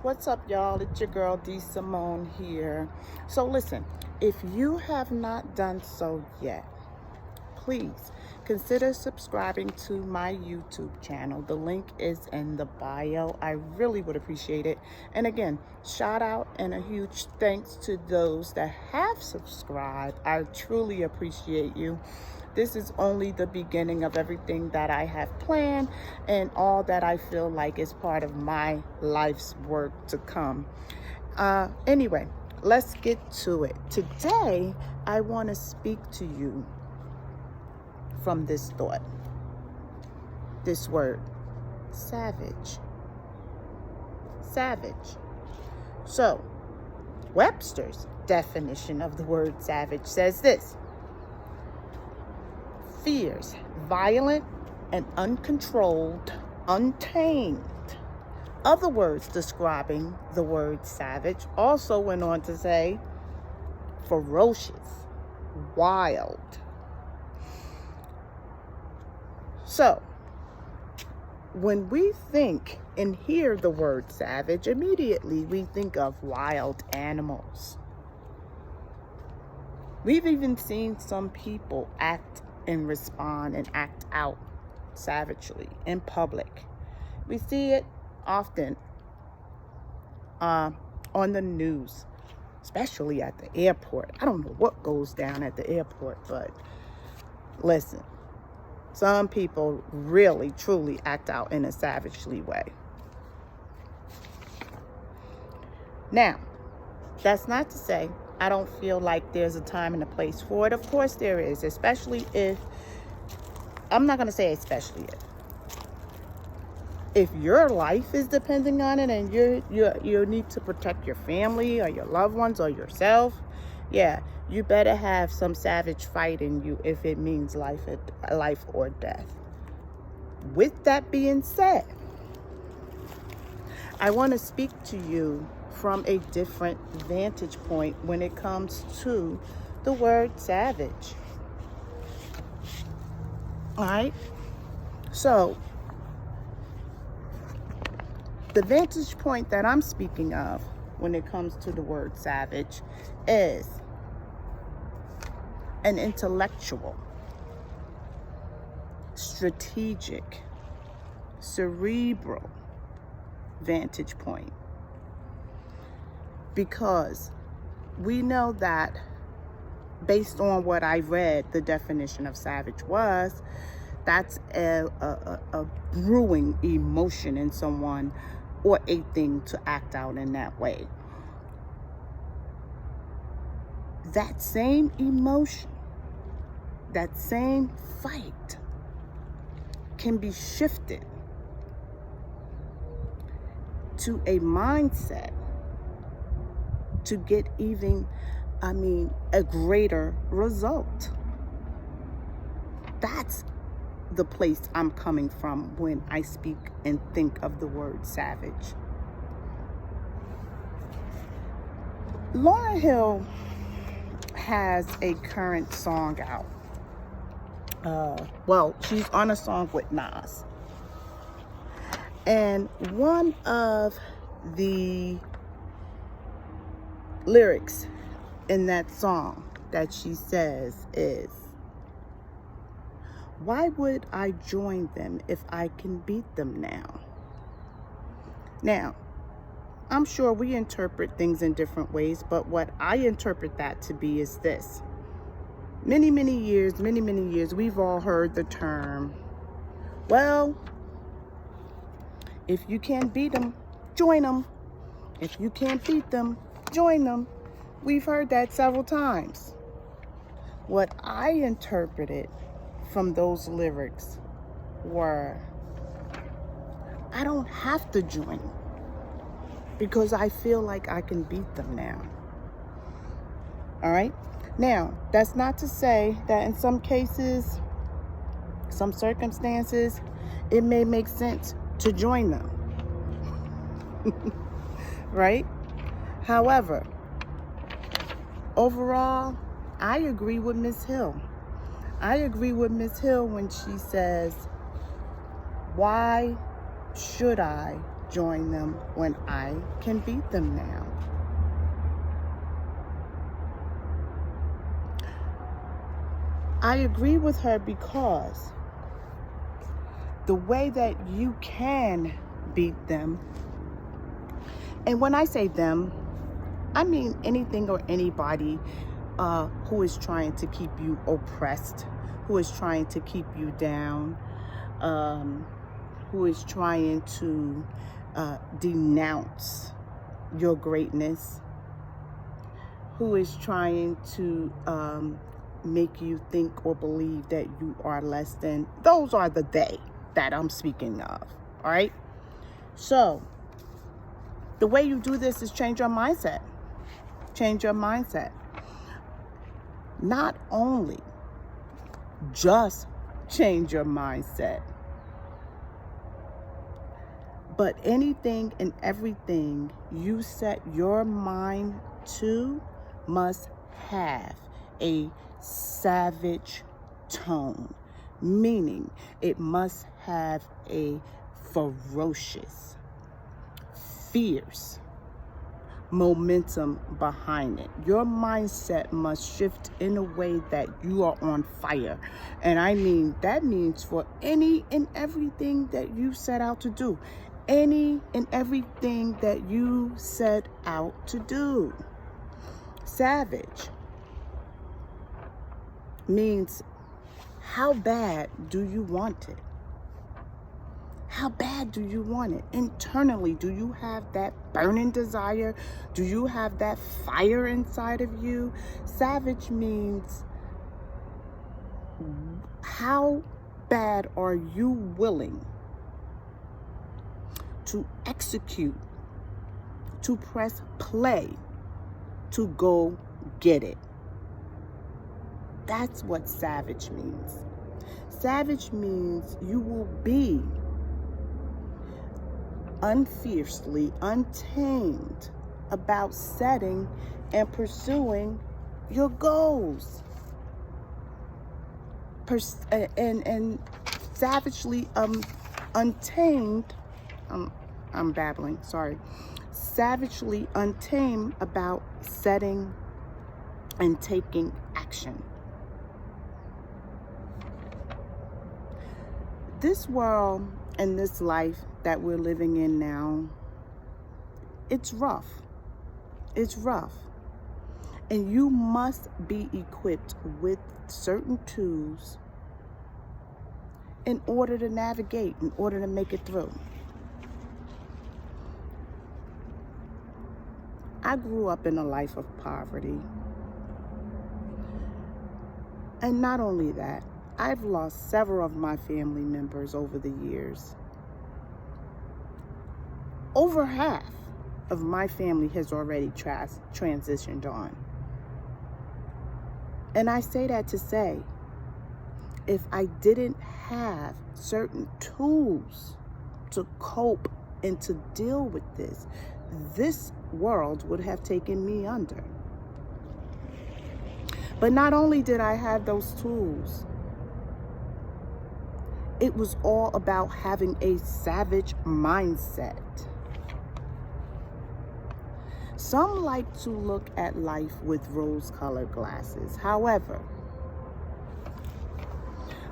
What's up, y'all? It's your girl D Simone here. So listen, if you have not done so yet, please consider subscribing to my YouTube channel. The link is in the bio. I really would appreciate it. And again, shout out and a huge thanks to those that have subscribed. I truly appreciate you. This is only the beginning of everything that I have planned and all that I feel like is part of my life's work to come. Anyway, let's get to it. Today, I want to speak to you from this thought, this word, savage. Savage. So, Webster's definition of the word savage says this: fierce, violent, and uncontrolled, untamed. Other words describing the word savage also went on to say ferocious, wild. So, when we think and hear the word savage, immediately we think of wild animals. We've even seen some people act and respond and act out savagely in public. We see it often on the news, especially at the airport. I don't know what goes down at the airport, but listen, some people really, truly act out in a savagely way. Now, that's not to say I don't feel like there's a time and a place for it. Of course there is, especially if, I'm not going to say especially if your life is depending on it and you need to protect your family or your loved ones or yourself, yeah, you better have some savage fight in you if it means life or death. With that being said, I want to speak to you from a different vantage point when it comes to the word savage. All right? So, the vantage point that I'm speaking of when it comes to the word savage is an intellectual, strategic, cerebral vantage point. Because we know that based on what I read, the definition of savage was, that's a brewing emotion in someone or a thing to act out in that way. That same emotion, that same fight can be shifted to a mindset to get even, a greater result. That's the place I'm coming from when I speak and think of the word savage. Lauryn Hill has a current song out. She's on a song with Nas. And one of the lyrics in that song that she says is, "Why would I join them if I can beat them now?" Now, I'm sure we interpret things in different ways, but what I interpret that to be is this. Many years, we've all heard the term, well, if you can't beat them, join them. If you can't beat them, join them. We've heard that several times. What I interpreted from those lyrics were, I don't have to join because I feel like I can beat them now. All right? Now, that's not to say that in some cases, some circumstances, it may make sense to join them. Right? However, overall, I agree with Ms. Hill. I agree with Ms. Hill when she says, why should I join them when I can beat them now. I agree with her because the way that you can beat them, and when I say them, I mean anything or anybody who is trying to keep you oppressed, who is trying to keep you down, who is trying to denounce your greatness, who is trying to make you think or believe that you are less than. Those are the they that I'm speaking of, all right? So the way you do this is change your mindset. Change your mindset. Not only just change your mindset, but anything and everything you set your mind to must have a savage tone, meaning it must have a ferocious, fierce momentum behind it. Your mindset must shift in a way that you are on fire. And I mean, that means for any and everything that you set out to do. Any and everything that you set out to do. Savage means, how bad do you want it? How bad do you want it? Internally, do you have that burning desire? Do you have that fire inside of you? Savage means, how bad are you willing to execute, to press play, to go get it? That's what savage means. Savage means you will be unfiercely, untamed about setting and pursuing your goals. And savagely untamed, I'm babbling, sorry. Savagely untamed about setting and taking action. This world and this life that we're living in now, it's rough. It's rough. And you must be equipped with certain tools in order to navigate, in order to make it through. I grew up in a life of poverty. And not only that, I've lost several of my family members over the years. Over half of my family has already transitioned on. And I say that to say, if I didn't have certain tools to cope and to deal with this world would have taken me under. But not only did I have those tools, it was all about having a savage mindset. Some like to look at life with rose-colored glasses. However,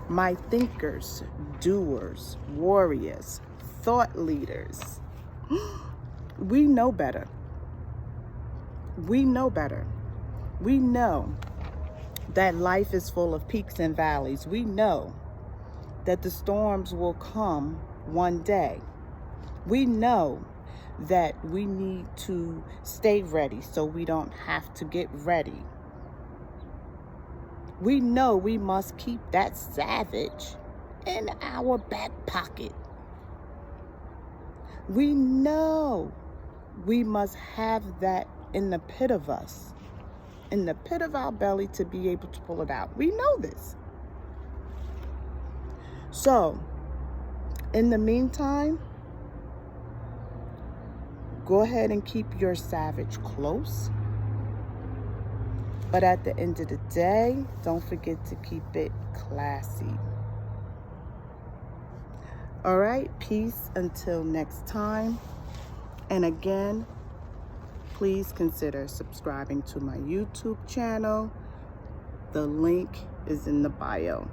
my thinkers, doers, warriors, thought leaders, we know better. We know better. We know that life is full of peaks and valleys. We know that the storms will come one day. We know that we need to stay ready so we don't have to get ready. We know we must keep that savage in our back pocket. We know we must have that in the pit of us, in the pit of our belly, to be able to pull it out. We know this. So, in the meantime, go ahead and keep your savage close. But at the end of the day, don't forget to keep it classy. All right, peace until next time. And again, please consider subscribing to my YouTube channel. The link is in the bio.